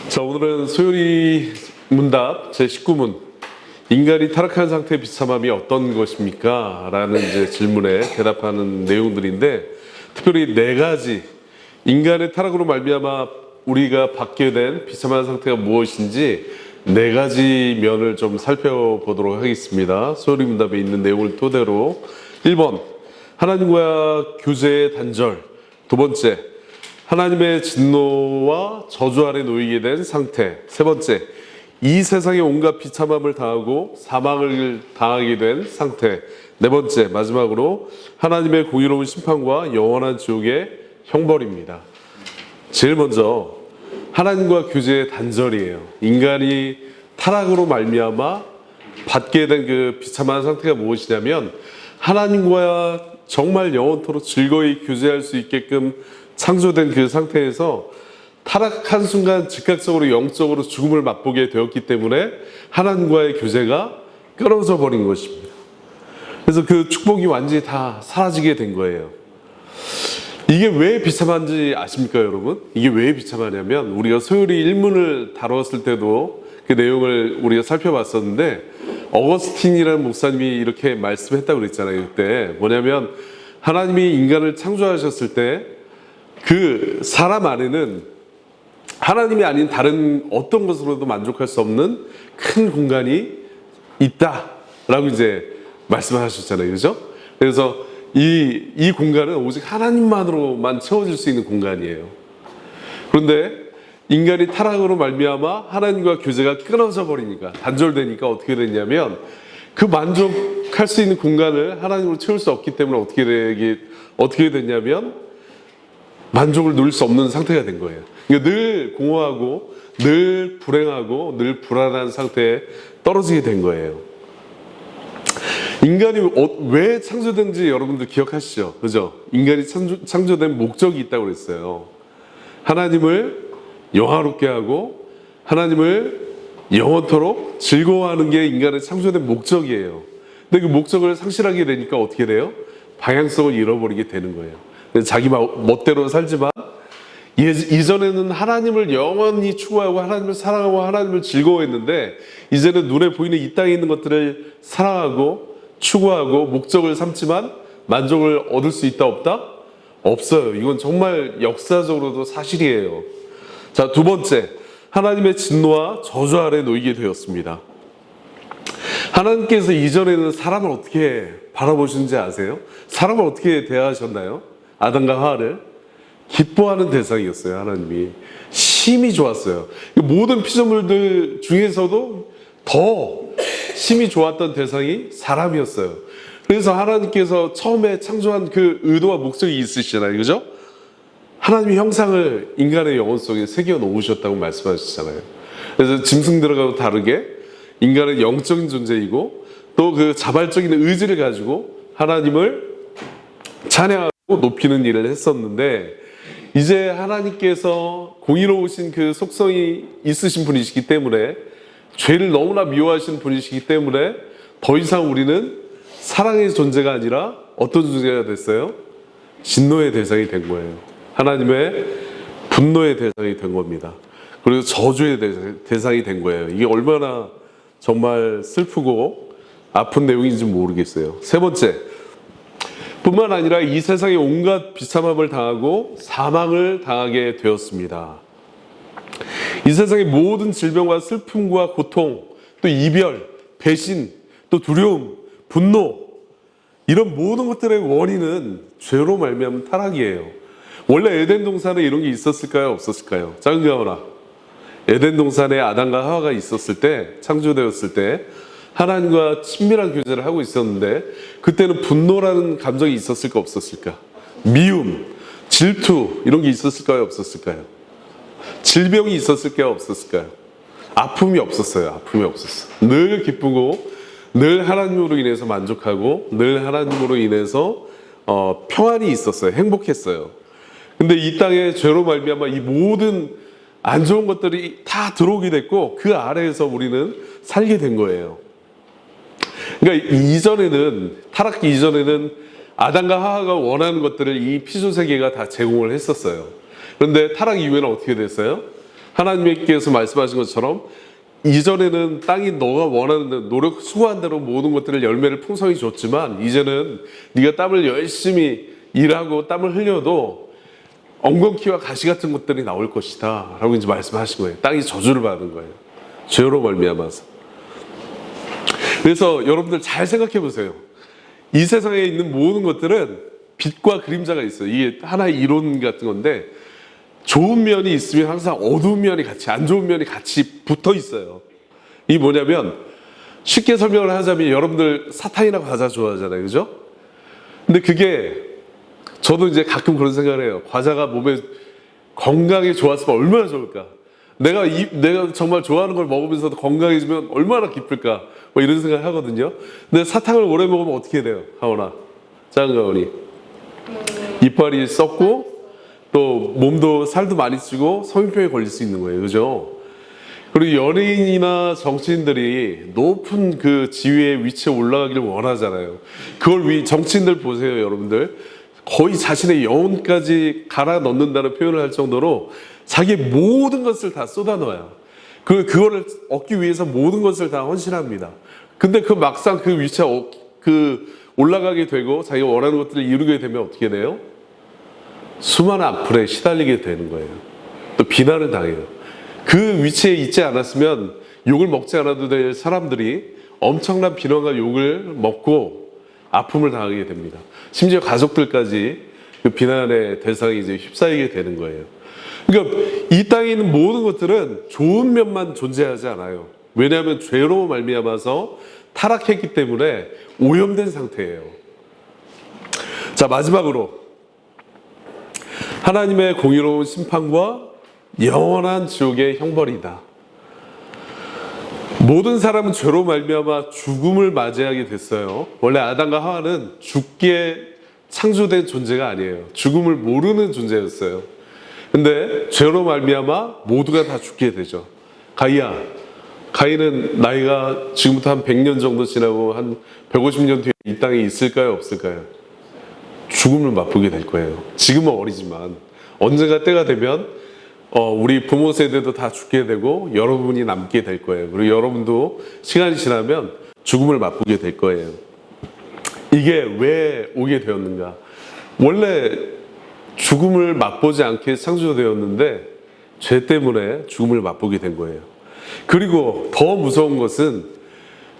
자, 오늘은 소요리 문답 제19문 인간이 타락한 상태의 비참함이 어떤 것입니까? 라는 이제 질문에 대답하는 내용들인데, 특별히 네 가지 인간의 타락으로 말미암아 우리가 받게 된 비참한 상태가 무엇인지 네 가지 면을 좀 살펴보도록 하겠습니다. 소요리 문답에 있는 내용을 토대로 1번 하나님과 교제의 단절, 두 번째 하나님의 진노와 저주 아래 놓이게 된 상태, 세 번째 이 세상의 온갖 비참함을 당하고 사망을 당하게 된 상태, 네 번째 마지막으로 하나님의 공의로운 심판과 영원한 지옥의 형벌입니다. 제일 먼저 하나님과 교제의 단절이에요. 인간이 타락으로 말미암아 받게 된 그 비참한 상태가 무엇이냐면, 하나님과 정말 영원토록 즐거이 교제할 수 있게끔 창조된 그 상태에서 타락한 순간 즉각적으로 영적으로 죽음을 맛보게 되었기 때문에 하나님과의 교제가 끊어져 버린 것입니다. 그래서 그 축복이 완전히 다 사라지게 된 거예요. 이게 왜 비참한지 아십니까, 여러분? 이게 왜 비참하냐면, 우리가 소요리 1문을 다뤘을 때도 그 내용을 우리가 살펴봤었는데, 어거스틴이라는 목사님이 이렇게 말씀했다고 그랬잖아요. 그때 뭐냐면, 하나님이 인간을 창조하셨을 때 그 사람 안에는 하나님이 아닌 다른 어떤 것으로도 만족할 수 없는 큰 공간이 있다라고 이제 말씀하셨잖아요. 그죠? 그래서 이 공간은 오직 하나님만으로만 채워질 수 있는 공간이에요. 그런데 인간이 타락으로 말미암아 하나님과 교제가 끊어져 버리니까, 단절되니까 어떻게 됐냐면, 그 만족할 수 있는 공간을 하나님으로 채울 수 없기 때문에 어떻게 됐냐면 만족을 누릴 수 없는 상태가 된 거예요. 그러니까 늘 공허하고 늘 불행하고 늘 불안한 상태에 떨어지게 된 거예요. 인간이 왜 창조된지 여러분들 기억하시죠? 그죠? 인간이 창조된 목적이 있다고 그랬어요. 하나님을 영화롭게 하고 하나님을 영원토록 즐거워하는 게 인간의 창조된 목적이에요. 근데 그 목적을 상실하게 되니까 어떻게 돼요? 방향성을 잃어버리게 되는 거예요. 자기 멋대로 살지만, 이전에는 하나님을 영원히 추구하고 하나님을 사랑하고 하나님을 즐거워했는데, 이제는 눈에 보이는 이 땅에 있는 것들을 사랑하고 추구하고 목적을 삼지만 만족을 얻을 수 있다 없다? 없어요. 이건 정말 역사적으로도 사실이에요. 자, 두 번째, 하나님의 진노와 저주 아래 놓이게 되었습니다. 하나님께서 이전에는 사람을 어떻게 바라보시는지 아세요? 사람을 어떻게 대하셨나요? 아담과 하와를 기뻐하는 대상이었어요. 하나님이 심히 좋았어요. 모든 피조물들 중에서도 더 심히 좋았던 대상이 사람이었어요. 그래서 하나님께서 처음에 창조한 그 의도와 목적이 있으시잖아요. 그죠? 하나님의 형상을 인간의 영혼 속에 새겨 놓으셨다고 말씀하셨잖아요. 그래서 짐승들하고 다르게 인간은 영적인 존재이고, 또 그 자발적인 의지를 가지고 하나님을 찬양하고 높이는 일을 했었는데, 이제 하나님께서 공의로우신 그 속성이 있으신 분이시기 때문에, 죄를 너무나 미워하시는 분이시기 때문에 더 이상 우리는 사랑의 존재가 아니라 어떤 존재가 됐어요? 진노의 대상이 된 거예요. 하나님의 분노의 대상이 된 겁니다. 그리고 저주의 대상이 된 거예요. 이게 얼마나 정말 슬프고 아픈 내용인지 모르겠어요. 세 번째, 뿐만 아니라 이 세상에 온갖 비참함을 당하고 사망을 당하게 되었습니다. 이 세상의 모든 질병과 슬픔과 고통, 또 이별, 배신, 또 두려움, 분노, 이런 모든 것들의 원인은 죄로 말미암은 타락이에요. 원래 에덴 동산에 이런 게 있었을까요? 없었을까요? 작은 가오나, 에덴 동산에 아담과 하와가 있었을 때, 창조되었을 때 하나님과 친밀한 교제를 하고 있었는데, 그때는 분노라는 감정이 있었을까 없었을까? 미움, 질투, 이런 게 있었을까요? 없었을까요? 질병이 있었을까요? 없었을까요? 아픔이 없었어요. 아픔이 없었어요. 늘 기쁘고 늘 하나님으로 인해서 만족하고 늘 하나님으로 인해서 평안이 있었어요. 행복했어요. 근데 이 땅에 죄로 말미암아 이 모든 안 좋은 것들이 다 들어오게 됐고, 그 아래에서 우리는 살게 된 거예요. 그러니까 타락기 이전에는 아담과 하와가 원하는 것들을 이 피조 세계가 다 제공을 했었어요. 그런데 타락 이후에는 어떻게 됐어요? 하나님께서 말씀하신 것처럼 이전에는 땅이 너가 원하는 노력 수고한 대로 모든 것들을 열매를 풍성히 줬지만 이제는 네가 땀을 열심히 일하고 땀을 흘려도 엉겅퀴와 가시 같은 것들이 나올 것이다 라고 이제 말씀하신 거예요. 땅이 저주를 받은 거예요. 죄로 말미암아서. 그래서 여러분들 잘 생각해 보세요. 이 세상에 있는 모든 것들은 빛과 그림자가 있어요. 이게 하나의 이론 같은 건데 좋은 면이 있으면 항상 어두운 면이 같이, 안 좋은 면이 같이 붙어 있어요. 이게 뭐냐면 쉽게 설명을 하자면 여러분들 사탕이나 과자 좋아하잖아요. 그죠? 근데 그게 저도 이제 가끔 그런 생각을 해요. 과자가 몸에 건강에 좋았으면 얼마나 좋을까? 내가 정말 좋아하는 걸 먹으면서도 건강해지면 얼마나 기쁠까? 뭐 이런 생각을 하거든요. 근데 사탕을 오래 먹으면 어떻게 돼요? 하원아, 작은 가원이. 이빨이 썩고 또 몸도 살도 많이 찌고 성인병에 걸릴 수 있는 거예요. 그죠? 그리고 연예인이나 정치인들이 높은 그 지위의 위치에 올라가기를 원하잖아요. 그걸 정치인들 보세요, 여러분들. 거의 자신의 영혼까지 갈아 넣는다는 표현을 할 정도로 자기의 모든 것을 다 쏟아넣어요. 그거를 얻기 위해서 모든 것을 다 헌신합니다. 근데 막상 그 위치에 올라가게 되고 자기가 원하는 것들을 이루게 되면 어떻게 돼요? 수많은 악플에 시달리게 되는 거예요. 또 비난을 당해요. 그 위치에 있지 않았으면 욕을 먹지 않아도 될 사람들이 엄청난 비난과 욕을 먹고 아픔을 당하게 됩니다. 심지어 가족들까지 그 비난의 대상이 이제 휩싸이게 되는 거예요. 그러니까 이 땅에 있는 모든 것들은 좋은 면만 존재하지 않아요. 왜냐하면 죄로 말미암아서 타락했기 때문에 오염된 상태예요. 자, 마지막으로 하나님의 공의로운 심판과 영원한 지옥의 형벌이다. 모든 사람은 죄로 말미암아 죽음을 맞이하게 됐어요. 원래 아담과 하와는 죽기에 창조된 존재가 아니에요. 죽음을 모르는 존재였어요. 근데 죄로 말미암아 모두가 다 죽게 되죠. 가인은 나이가 지금부터 한 100년 정도 지나고 한 150년 뒤에 이 땅에 있을까요, 없을까요? 죽음을 맛보게 될 거예요. 지금은 어리지만 언젠가 때가 되면 우리 부모 세대도 다 죽게 되고 여러분이 남게 될 거예요. 그리고 여러분도 시간이 지나면 죽음을 맛보게 될 거예요. 이게 왜 오게 되었는가? 원래 죽음을 맛보지 않게 창조되었는데 죄 때문에 죽음을 맛보게 된 거예요. 그리고 더 무서운 것은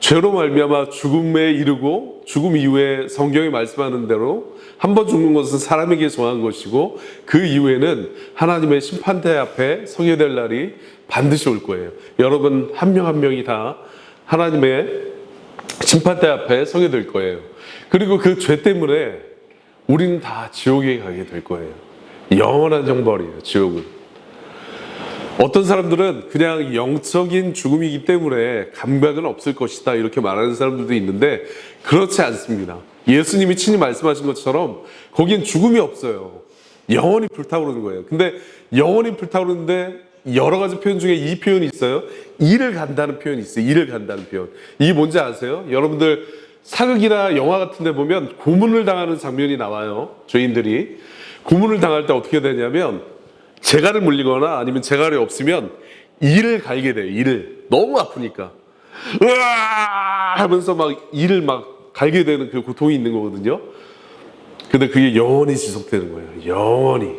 죄로 말미암아 죽음에 이르고 죽음 이후에 성경이 말씀하는 대로 한 번 죽는 것은 사람에게 정한 것이고 그 이후에는 하나님의 심판대 앞에 서게 될 날이 반드시 올 거예요. 여러분 한 명 한 명이 다 하나님의 심판대 앞에 서게 될 거예요. 그리고 그 죄 때문에 우리는 다 지옥에 가게 될 거예요. 영원한 형벌이에요, 지옥은. 어떤 사람들은 그냥 영적인 죽음이기 때문에 감각은 없을 것이다 이렇게 말하는 사람들도 있는데 그렇지 않습니다. 예수님이 친히 말씀하신 것처럼 거긴 죽음이 없어요. 영원히 불타오르는 거예요. 근데 영원히 불타오르는데 여러 가지 표현 중에 이 표현이 있어요. 이를 간다는 표현이 있어요. 이를 간다는 표현. 이게 뭔지 아세요? 여러분들 사극이나 영화 같은 데 보면 고문을 당하는 장면이 나와요. 죄인들이. 고문을 당할 때 어떻게 되냐면 재갈을 물리거나 아니면 재갈이 없으면 이를 갈게 돼요. 이를. 너무 아프니까. 으아! 하면서 막 이를 막 갈게 되는 그 고통이 있는 거거든요. 근데 그게 영원히 지속되는 거예요. 영원히.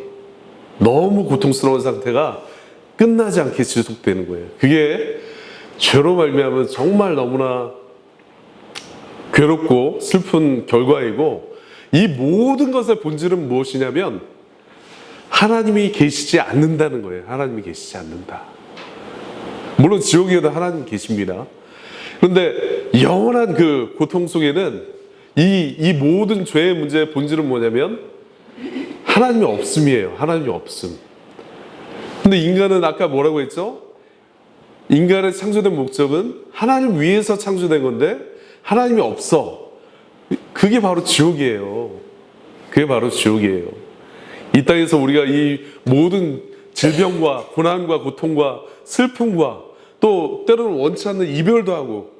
너무 고통스러운 상태가 끝나지 않게 지속되는 거예요. 그게 죄로 말미암아 정말 너무나 괴롭고 슬픈 결과이고 이 모든 것의 본질은 무엇이냐면 하나님이 계시지 않는다는 거예요. 하나님이 계시지 않는다. 물론 지옥에도 하나님 계십니다. 그런데 영원한 그 고통 속에는 이 모든 죄의 문제의 본질은 뭐냐면 하나님이 없음이에요. 하나님이 없음. 근데 인간은 아까 뭐라고 했죠? 인간의 창조된 목적은 하나님 위해서 창조된 건데 하나님이 없어. 그게 바로 지옥이에요. 그게 바로 지옥이에요. 이 땅에서 우리가 이 모든 질병과 고난과 고통과 슬픔과 또 때로는 원치 않는 이별도 하고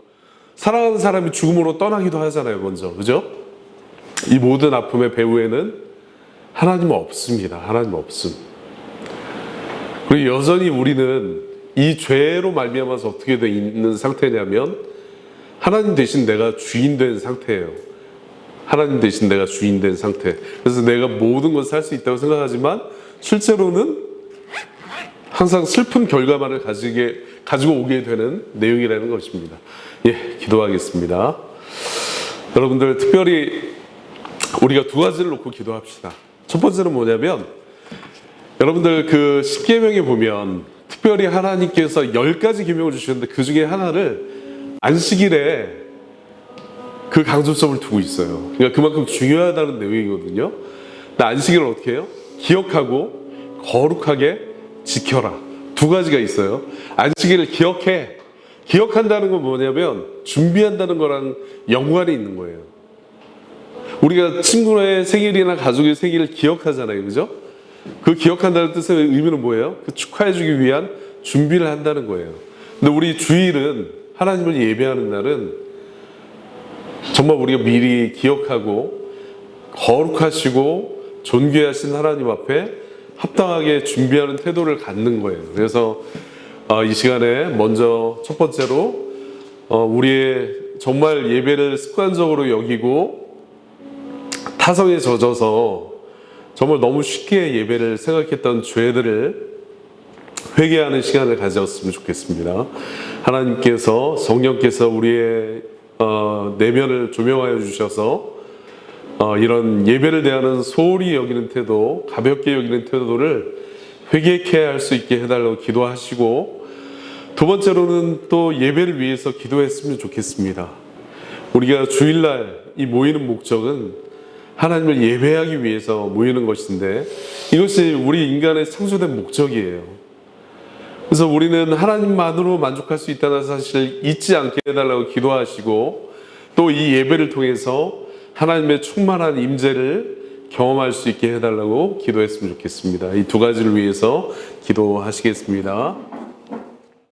사랑하는 사람이 죽음으로 떠나기도 하잖아요. 먼저. 그죠? 이 모든 아픔의 배후에는 하나님은 없습니다. 하나님은 없음. 그리고 여전히 우리는 이 죄로 말미암아서 어떻게 돼 있는 상태냐면 하나님 대신 내가 주인 된 상태예요. 하나님 대신 내가 주인 된 상태. 그래서 내가 모든 것을 할 수 있다고 생각하지만 실제로는 항상 슬픈 결과만을 가지고 오게 되는 내용이라는 것입니다. 예, 기도하겠습니다. 여러분들 특별히 우리가 두 가지를 놓고 기도합시다. 첫 번째는 뭐냐면 여러분들 그 십계명에 보면 특별히 하나님께서 10가지 계명을 주셨는데 그 중에 하나를 안식일에 그 강조점을 두고 있어요. 그러니까 그만큼 중요하다는 내용이거든요. 근데 안식일을 어떻게 해요? 기억하고 거룩하게 지켜라. 두 가지가 있어요. 안식일을 기억해. 기억한다는 건 뭐냐면 준비한다는 거랑 연관이 있는 거예요. 우리가 친구의 생일이나 가족의 생일을 기억하잖아요. 그죠? 그 기억한다는 뜻의 의미는 뭐예요? 그 축하해주기 위한 준비를 한다는 거예요. 근데 우리 주일은 하나님을 예배하는 날은 정말 우리가 미리 기억하고 거룩하시고 존귀하신 하나님 앞에 합당하게 준비하는 태도를 갖는 거예요. 그래서 이 시간에 먼저 첫 번째로 우리의 정말 예배를 습관적으로 여기고 타성에 젖어서 정말 너무 쉽게 예배를 생각했던 죄들을 회개하는 시간을 가졌으면 좋겠습니다. 하나님께서 성령께서 우리의 내면을 조명하여 주셔서 이런 예배를 대하는 소홀히 여기는 태도, 가볍게 여기는 태도를 회개케 할 수 있게 해달라고 기도하시고, 두 번째로는 또 예배를 위해서 기도했으면 좋겠습니다. 우리가 주일날 이 모이는 목적은 하나님을 예배하기 위해서 모이는 것인데 이것이 우리 인간의 창조된 목적이에요. 그래서 우리는 하나님만으로 만족할 수 있다는 사실을 잊지 않게 해달라고 기도하시고, 또 이 예배를 통해서 하나님의 충만한 임재를 경험할 수 있게 해달라고 기도했으면 좋겠습니다. 이 두 가지를 위해서 기도하시겠습니다.